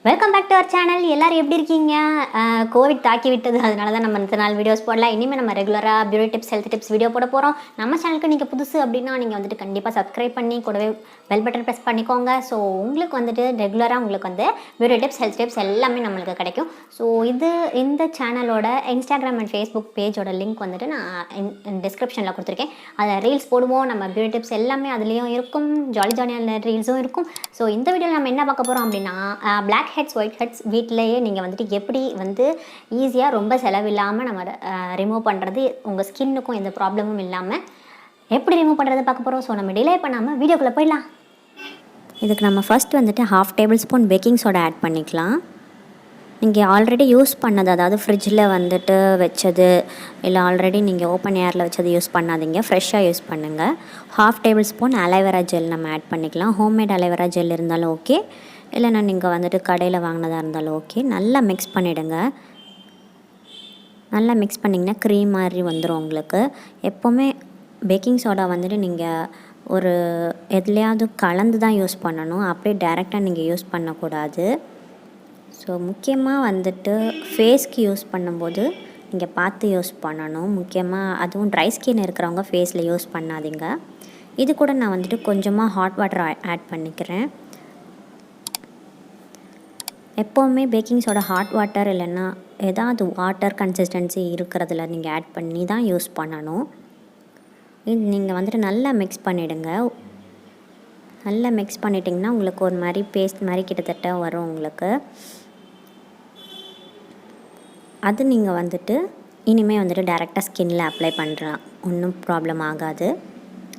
Welcome back to our channel. எல்லாரும் எப்படி இருக்கீங்க? கோவிட் தாக்கி விட்டது, அதனால தான் நம்ம இந்த நாள் வீடியோஸ் போடலாம். இனிமேல் நம்ம ரெகுலராக beauty tips, health tips video போட போகிறோம். நம்ம சேனலுக்கு நீங்கள் புதுசு அப்படின்னா நீங்கள் வந்துட்டு கண்டிப்பாக சப்ஸ்கிரைப் பண்ணி கூடவே பெல் பட்டன் ப்ரெஸ் பண்ணிக்கோங்க. ஸோ உங்களுக்கு வந்துட்டு ரெகுலராக உங்களுக்கு வந்து பியூட்டி டிப்ஸ், ஹெல்த் டிப்ஸ் எல்லாமே நம்மளுக்கு கிடைக்கும். ஸோ இந்த சேனலோட இன்ஸ்டாகிராம் அண்ட் ஃபேஸ்புக் பேஜோட லிங்க் வந்துட்டு நான் டிஸ்கிரிப்ஷனில் கொடுத்துருக்கேன். அதில் ரீல்ஸ் போடுவோம். நம்ம பியூட்டி டிப்ஸ் எல்லாமே அதுலேயும் இருக்கும், ஜாலியான ரீல்ஸும் இருக்கும். ஸோ இந்த வீடியோவில் நம்ம என்ன பார்க்க போகிறோம் அப்படின்னா Blackheads, whiteheads வீட்டிலேயே நீங்கள் வந்துட்டு எப்படி வந்து ஈஸியாக ரொம்ப செலவில்லாமல் நம்ம ரிமூவ் பண்ணுறது, உங்கள் ஸ்கின்னுக்கும் எந்த ப்ராப்ளமும் இல்லாமல் எப்படி ரிமூவ் பண்ணுறது பார்க்க போகிறோம். ஸோ நம்ம டிலே பண்ணாமல் வீடியோக்குள்ளே போயிடலாம். இதுக்கு நம்ம ஃபஸ்ட் வந்துட்டு 1/2 tablespoon baking soda add பண்ணிக்கலாம். நீங்கள் ஆல்ரெடி யூஸ் பண்ணது, அதாவது ஃப்ரிட்ஜில் வந்துட்டு வச்சது இல்லை ஆல்ரெடி நீங்கள் ஓப்பன் ஏரில் வச்சது யூஸ் பண்ணாதீங்க, ஃப்ரெஷ்ஷாக யூஸ் பண்ணுங்கள். 1/2 டேபிள் ஸ்பூன் அலோவேரா ஜெல் நம்ம ஆட் பண்ணிக்கலாம். ஹோம்மேட் அலோவேரா ஜெல் இருந்தாலும் ஓகே, இல்லைன்னா நீங்கள் வந்துட்டு கடையில் வாங்கினதாக இருந்தாலும் ஓகே. நல்லா மிக்ஸ் பண்ணிவிடுங்க. நல்லா மிக்ஸ் பண்ணிங்கன்னா க்ரீம் மாதிரி வந்துடும் உங்களுக்கு. எப்போவுமே பேக்கிங் சோடா வந்துட்டு நீங்கள் ஒரு எதுலையாவது கலந்து தான் யூஸ் பண்ணணும், அப்படியே டைரெக்டாக நீங்கள் யூஸ் பண்ணக்கூடாது. ஸோ முக்கியமாக வந்துட்டு ஃபேஸ்க்கு யூஸ் பண்ணும்போது நீங்கள் பார்த்து யூஸ் பண்ணணும். முக்கியமாக அதுவும் ட்ரை ஸ்கின் இருக்கிறவங்க ஃபேஸில் யூஸ் பண்ணாதீங்க. இது கூட நான் வந்துட்டு கொஞ்சமாக ஹாட் வாட்டர் ஆட் பண்ணிக்கிறேன். எப்போவுமே பேக்கிங் சோடா ஹாட் வாட்டர் இல்லைன்னா ஏதாவது வாட்டர் கன்சிஸ்டன்சி இருக்கிறதுல நீங்கள் ஆட் பண்ணி தான் யூஸ் பண்ணணும். இது நீங்கள் வந்துட்டு நல்லா மிக்ஸ் பண்ணிவிடுங்க. நல்லா மிக்ஸ் பண்ணிட்டிங்கன்னா உங்களுக்கு ஒரு மாதிரி பேஸ்ட் மாதிரி கிட்டத்தட்ட வரும் உங்களுக்கு. அது நீங்கள் வந்துட்டு இனிமேல் வந்துட்டு டைரெக்டாக ஸ்கின்னில் அப்ளை பண்ணுறலாம், ஒன்றும் ப்ராப்ளம் ஆகாது.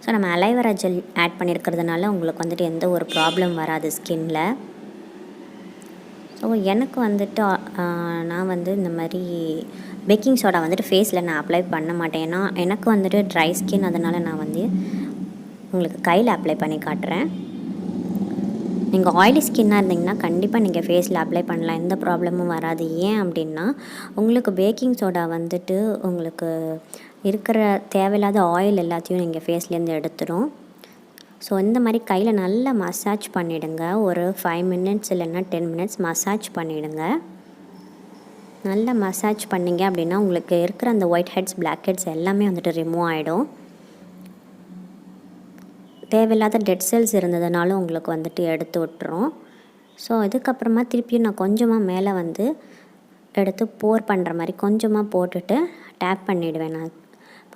ஸோ நம்ம அலோவேரா ஜெல் ஆட் பண்ணியிருக்கிறதுனால உங்களுக்கு வந்துட்டு எந்த ஒரு ப்ராப்ளம் வராது ஸ்கின்னில். ஸோ எனக்கு வந்துட்டு நான் வந்து இந்த மாதிரி பேக்கிங் சோடா வந்துட்டு ஃபேஸில் நான் அப்ளை பண்ண மாட்டேன். ஏன்னா எனக்கு வந்துட்டு ட்ரை ஸ்கின், அதனால் நான் வந்து உங்களுக்கு கையில் அப்ளை பண்ணி காட்டுறேன். நீங்கள் ஆயிலி ஸ்கின்னாக இருந்தீங்கன்னா கண்டிப்பாக நீங்கள் ஃபேஸில் அப்ளை பண்ணலாம், எந்த ப்ராப்ளமும் வராது. ஏன் அப்படின்னா உங்களுக்கு பேக்கிங் சோடா வந்துட்டு உங்களுக்கு இருக்கிற தேவையில்லாத ஆயில் எல்லாத்தையும் நீங்கள் ஃபேஸ்லேருந்து எடுத்துடும். ஸோ இந்த மாதிரி கையில் நல்லா மசாஜ் பண்ணிவிடுங்க. ஒரு 5 மினிட்ஸ் இல்லைன்னா 10 மினிட்ஸ் மசாஜ் பண்ணிவிடுங்க. நல்லா மசாஜ் பண்ணிங்க அப்படின்னா உங்களுக்கு இருக்கிற அந்த ஒயிட் ஹெட்ஸ், பிளாக் ஹெட்ஸ் எல்லாமே வந்துட்டு ரிமூவ் ஆகிடும். தேவையில்லாத டெட் செல்ஸ் இருந்ததுனாலும் உங்களுக்கு வந்துட்டு எடுத்து விட்டுரும். ஸோ இதுக்கப்புறமா திருப்பியும் நான் கொஞ்சமாக மேலே வந்து எடுத்து போர் பண்ணுற மாதிரி கொஞ்சமாக போட்டுட்டு டேப் பண்ணிவிடுவேன். நான்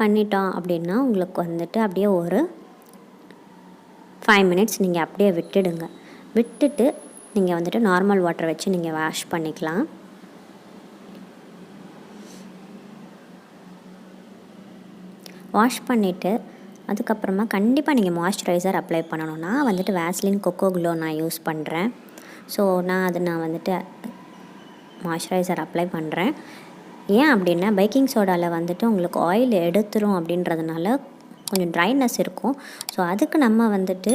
பண்ணிட்டோம் அப்படின்னா உங்களுக்கு வந்துட்டு அப்படியே ஒரு 5 மினிட்ஸ் நீங்கள் அப்படியே விட்டுடுங்க. விட்டுட்டு நீங்கள் வந்துட்டு நார்மல் வாட்டர் வச்சு நீங்கள் வாஷ் பண்ணிக்கலாம். வாஷ் பண்ணிவிட்டு அதுக்கப்புறமா கண்டிப்பாக நீங்கள் மாய்ஸ்சரைசர் அப்ளை பண்ணணும். நான் வந்துட்டு வேஸ்லின் கொக்கோ க்ளோ நான் யூஸ் பண்ணுறேன். ஸோ நான் வந்துட்டு மாய்ஸ்சரைசர் அப்ளை பண்ணுறேன். ஏன் அப்படின்னா பேக்கிங் சோடாவில் வந்துட்டு உங்களுக்கு ஆயில் எடுத்துரும் அப்படின்றதுனால கொஞ்சம் ட்ரைனஸ் இருக்கும். ஸோ அதுக்கு நம்ம வந்துட்டு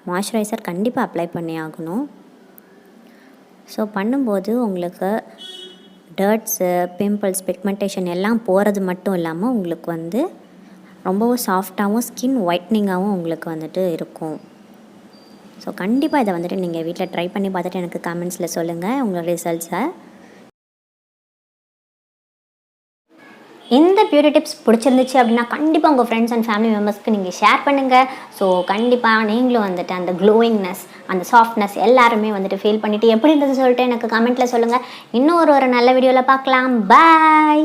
மாய்ஸ்சரைசர் கண்டிப்பாக அப்ளை பண்ணி ஆகணும். ஸோ பண்ணும்போது உங்களுக்கு டர்ட்ஸு, பிம்பிள்ஸ், பிக்மெண்டேஷன் எல்லாம் போகிறது மட்டும் இல்லாமல் உங்களுக்கு வந்து ரொம்பவும் சாஃப்டாகவும் ஸ்கின் ஒயிட்னிங்காகவும் உங்களுக்கு வந்துட்டு இருக்கும். ஸோ கண்டிப்பாக இதை வந்துட்டு நீங்கள் வீட்டில் ட்ரை பண்ணி பார்த்துட்டு எனக்கு கமெண்ட்ஸில் சொல்லுங்கள் உங்களோட ரிசல்ட்ஸை. இந்த பியூட்டி டிப்ஸ் பிடிச்சிருந்துச்சு அப்படின்னா கண்டிப்பாக உங்கள் ஃப்ரெண்ட்ஸ் அண்ட் ஃபேமிலி மெம்பர்ஸ்க்கு நீங்கள் ஷேர் பண்ணுங்கள். ஸோ கண்டிப்பாக நீங்களும் வந்துட்டு அந்த க்ளோயிங்னஸ், அந்த சாஃப்ட்னஸ் எல்லாருமே வந்துட்டு ஃபீல் பண்ணிவிட்டு எப்படி இருந்தது சொல்லிட்டு எனக்கு கமெண்ட்டில் சொல்லுங்கள். இன்னும் ஒரு நல்ல வீடியோவில் பார்க்கலாம். பாய்.